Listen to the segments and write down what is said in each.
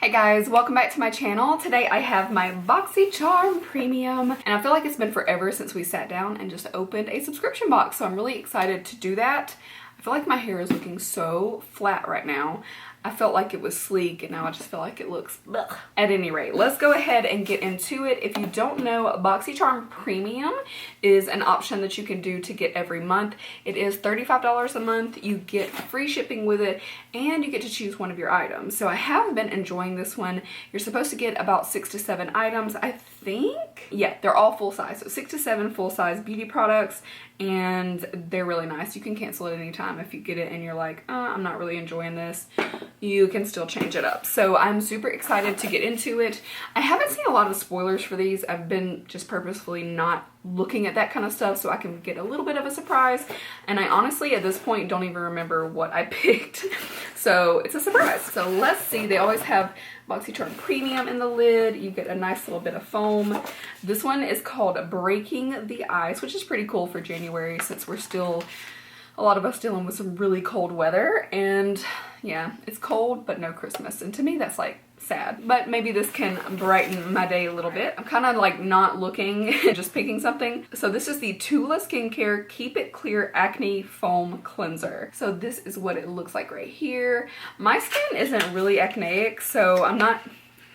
Hey guys, welcome back to my channel. Today I have my BOXYCHARM Premium, and I feel like it's been forever since we sat down and just opened a subscription box, so I'm really excited to do that. I feel like my hair is looking so flat right now. I felt like it was sleek and now I just feel like it looks blech. At any rate, let's go ahead and get into it. If you don't know, BOXYCHARM Premium is an option that you can do to get every month. It is $35 a month. You get free shipping with it and you get to choose one of your items. So I have been enjoying this one. You're supposed to get about 6 to 7 items, I think. Yeah, they're all full size. So 6 to 7 full size beauty products, and they're really nice. You can cancel it anytime if you get it and you're like, I'm not really enjoying this. You can still change it up. So I'm super excited to get into it. I haven't seen a lot of spoilers for these. I've been just purposefully not looking at that kind of stuff so I can get a little bit of a surprise. And I honestly, at this point, don't even remember what I picked. So it's a surprise. So let's see. They always have BOXYCHARM Premium in the lid. You get a nice little bit of foam. This one is called Breaking the Ice, which is pretty cool for January since we're still, a lot of us dealing with some really cold weather. And yeah, it's cold, but no Christmas. And to me, that's like sad. But maybe this can brighten my day a little bit. I'm kind of like not looking, just picking something. So this is the Tula Skincare Keep It Clear Acne Foam Cleanser. So this is what it looks like right here. My skin isn't really acneic, so I'm not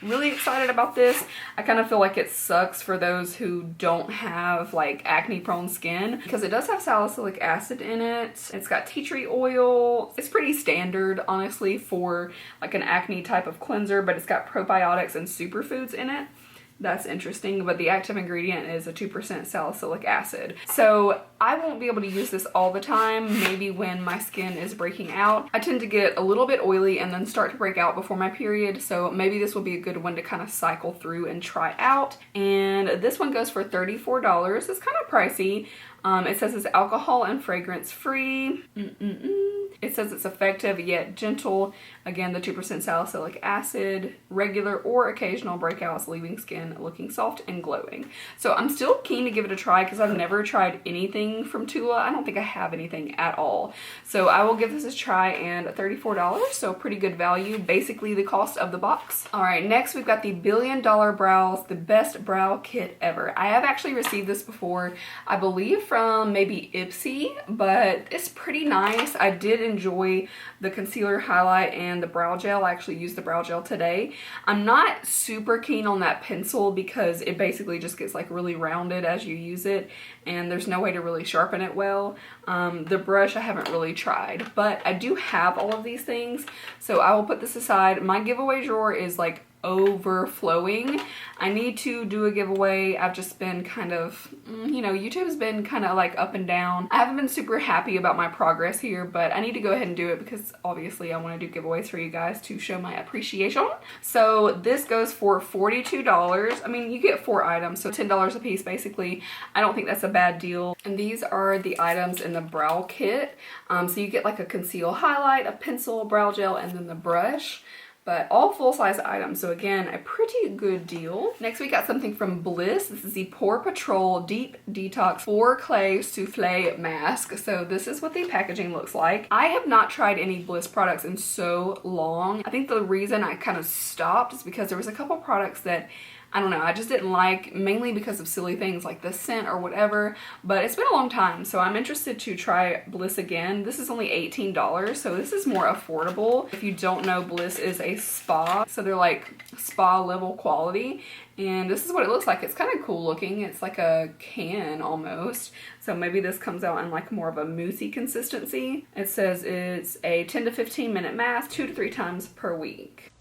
really excited about this. I kind of feel like it sucks for those who don't have like acne prone skin because it does have salicylic acid in it. It's got tea tree oil. It's pretty standard honestly for like an acne type of cleanser, but it's got probiotics and superfoods in it. That's interesting, but the active ingredient is a 2% salicylic acid. So I won't be able to use this all the time, maybe when my skin is breaking out. I tend to get a little bit oily and then start to break out before my period, so maybe this will be a good one to kind of cycle through and try out. And this one goes for $34. It's kind of pricey. It says it's alcohol and fragrance free. It says it's effective yet gentle. Again, the 2% salicylic acid, regular or occasional breakouts, leaving skin looking soft and glowing. So I'm still keen to give it a try because I've never tried anything from Tula. I don't think I have anything at all. So I will give this a try, and $34, so a pretty good value, basically the cost of the box. All right, next we've got the Billion Dollar Brows, the best brow kit ever. I have actually received this before, I believe from maybe Ipsy, but it's pretty nice. I did enjoy the concealer, highlight, and the brow gel. I actually used the brow gel today. I'm not super keen on that pencil because it basically just gets like really rounded as you use it, and there's no way to really sharpen it well. The brush I haven't really tried, but I do have all of these things, so I will put this aside. My giveaway drawer is like overflowing. I need to do a giveaway. I've just been kind of, you know, YouTube's been kind of like up and down. I haven't been super happy about my progress here, but I need to go ahead and do it because obviously I want to do giveaways for you guys to show my appreciation. So this goes for $42. I mean, you get 4 items, so $10 a piece basically. I don't think that's a bad deal. And these are the items in the brow kit. So you get like a conceal highlight, a pencil, a brow gel, and then the brush. But all full-size items, so again, a pretty good deal. Next, we got something from Bliss. This is the Pore Patrol Deep Detox 4 Clay Souffle Mask. So this is what the packaging looks like. I have not tried any Bliss products in so long. I think the reason I kind of stopped is because there was a couple products that I don't know, I just didn't like, mainly because of silly things like the scent or whatever, but it's been a long time, so I'm interested to try Bliss again. This is only $18, so this is more affordable. If you don't know, Bliss is a spa, so they're like spa level quality, and this is what it looks like. It's kind of cool looking. It's like a can almost, so maybe this comes out in like more of a moussey consistency. It says it's a 10 to 15 minute mask, 2 to 3 times per week.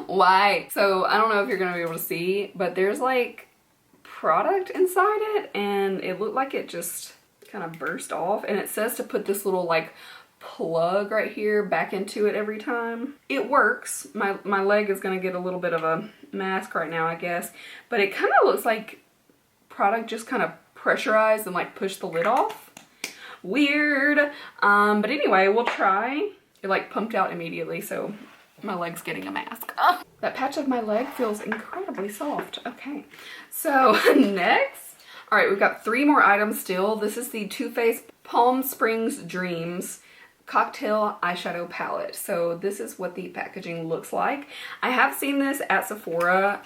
Why? So I don't know if you're gonna be able to see, but there's like product inside it, and it looked like it just kind of burst off, and it says to put this little like plug right here back into it every time. It works. My leg is gonna get a little bit of a mask right now, I guess, but it kind of looks like product just kind of pressurized and like pushed the lid off. Weird. But anyway, we'll try. It like pumped out immediately, so my leg's getting a mask. Oh, that patch of my leg feels incredibly soft. Okay, so next, all right, we've got 3 more items still. This is the Too Faced Palm Springs Dreams cocktail eyeshadow palette. So this is what the packaging looks like. I have seen this at Sephora.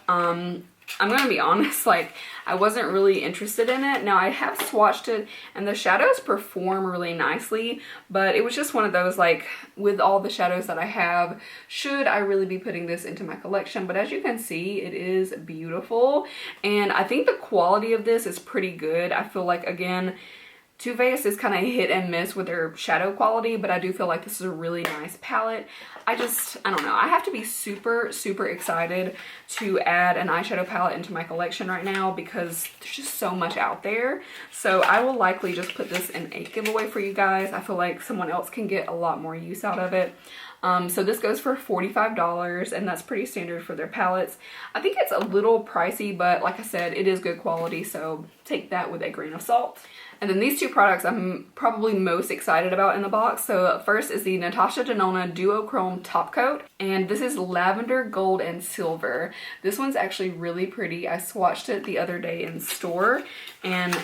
I'm gonna be honest, like, I wasn't really interested in it. Now I have swatched it and the shadows perform really nicely, but it was just one of those, like, with all the shadows that I have, should I really be putting this into my collection? But as you can see, it is beautiful, and I think the quality of this is pretty good. I feel like, again, Too Faced is kind of hit and miss with their shadow quality, but I do feel like this is a really nice palette. I don't know. I have to be super, super excited to add an eyeshadow palette into my collection right now because there's just so much out there. So I will likely just put this in a giveaway for you guys. I feel like someone else can get a lot more use out of it. So this goes for $45, and that's pretty standard for their palettes. I think it's a little pricey, but like I said, it is good quality, so take that with a grain of salt. And then these two products I'm probably most excited about in the box. So first is the Natasha Denona Duochrome Top Coat, and this is lavender, gold, and silver. This one's actually really pretty. I swatched it the other day in store, and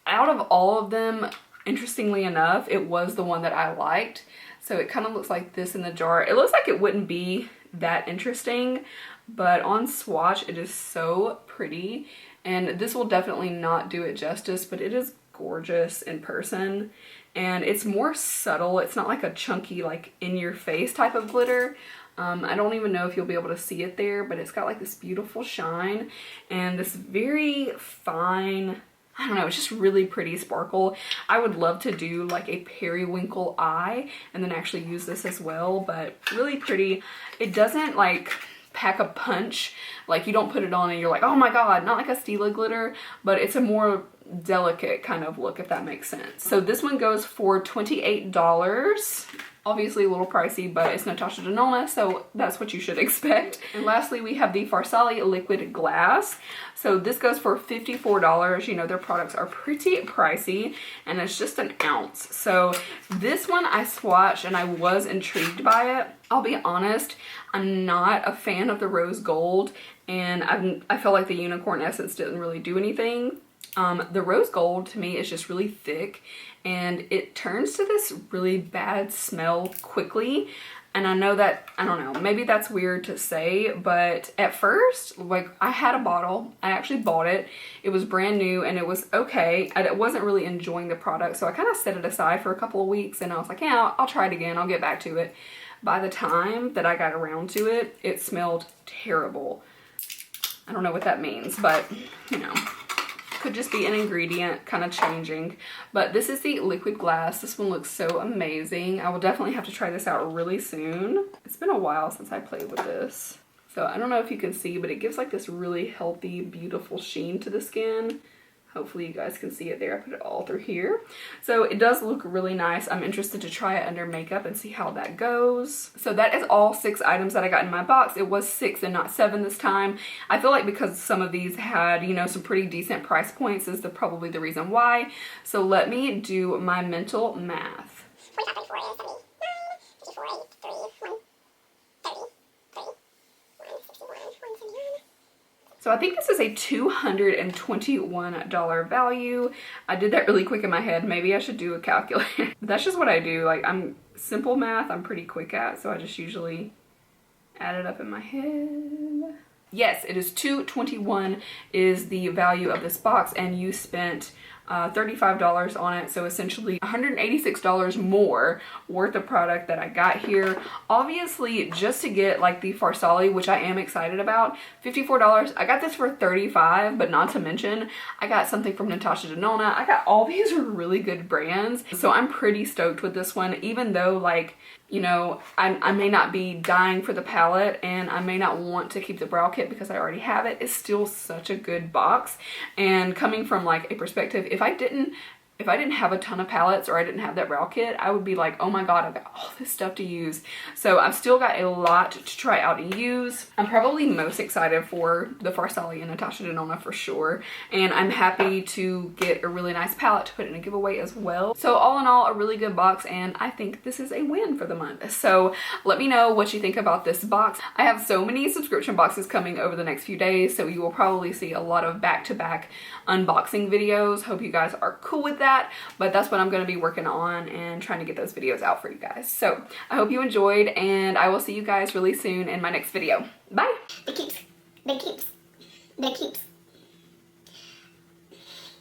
out of all of them, interestingly enough, it was the one that I liked. So it kind of looks like this in the jar. It looks like it wouldn't be that interesting, but on swatch it is so pretty, and this will definitely not do it justice, but it is gorgeous in person, and it's more subtle. It's not like a chunky, like, in your face type of glitter. I don't even know if you'll be able to see it there, but it's got like this beautiful shine and this very fine, I don't know, it's just really pretty sparkle. I would love to do like a periwinkle eye and then actually use this as well, but really pretty. It doesn't like pack a punch, like you don't put it on and you're like, oh my god, not like a Stila glitter, but it's a more delicate kind of look, if that makes sense. So this one goes for $28. Obviously a little pricey, but it's Natasha Denona, so that's what you should expect. And lastly, we have the Farsali Liquid Glass. So this goes for $54. You know, their products are pretty pricey, and it's just an ounce. So this one I swatched and I was intrigued by it. I'll be honest, I'm not a fan of the rose gold, and I feel like the unicorn essence didn't really do anything. The rose gold to me is just really thick, and it turns to this really bad smell quickly. And I know that, I don't know, maybe that's weird to say, but at first, like, I had a bottle, I actually bought it, it was brand new, and it was okay. I wasn't really enjoying the product, so I kind of set it aside for a couple of weeks, and I was like, yeah, I'll try it again, I'll get back to it. By the time that I got around to it, it smelled terrible. I don't know what that means, but, you know, could just be an ingredient kind of changing. But this is the liquid glass. This one looks so amazing. I will definitely have to try this out really soon. It's been a while since I played with this, so I don't know if you can see, but it gives like this really healthy, beautiful sheen to the skin. Hopefully you guys can see it there. I put it all through here. So it does look really nice. I'm interested to try it under makeup and see how that goes. So that is all 6 items that I got in my box. It was 6 and not 7 this time. I feel like because some of these had, you know, some pretty decent price points is probably the reason why. So let me do my mental math. 45, 34, 79, 54, 83, 130, 31, 161, 179. So I think this is a $221 value. I did that really quick in my head. Maybe I should do a calculator. That's just what I do. Like, simple math I'm pretty quick at, so I just usually add it up in my head. Yes, it is $221 is the value of this box, and you spent $35 on it, so essentially $186 more worth of product that I got here. Obviously, just to get like the Farsali, which I am excited about, $54. I got this for $35, but not to mention I got something from Natasha Denona. I got all these really good brands, so I'm pretty stoked with this one, even though, like, you know, I may not be dying for the palette, and I may not want to keep the brow kit because I already have it. It's still such a good box, and coming from like a perspective, if I didn't have a ton of palettes or I didn't have that brow kit, I would be like, oh my god, I've got all this stuff to use. So I've still got a lot to try out and use. I'm probably most excited for the Farsali and Natasha Denona for sure, and I'm happy to get a really nice palette to put in a giveaway as well. So all in all, a really good box, and I think this is a win for the month. So let me know what you think about this box. I have so many subscription boxes coming over the next few days, so you will probably see a lot of back-to-back unboxing videos. Hope you guys are cool with that. that, but that's what I'm going to be working on and trying to get those videos out for you guys. So I hope you enjoyed, and I will see you guys really soon in my next video. Bye. The keeps.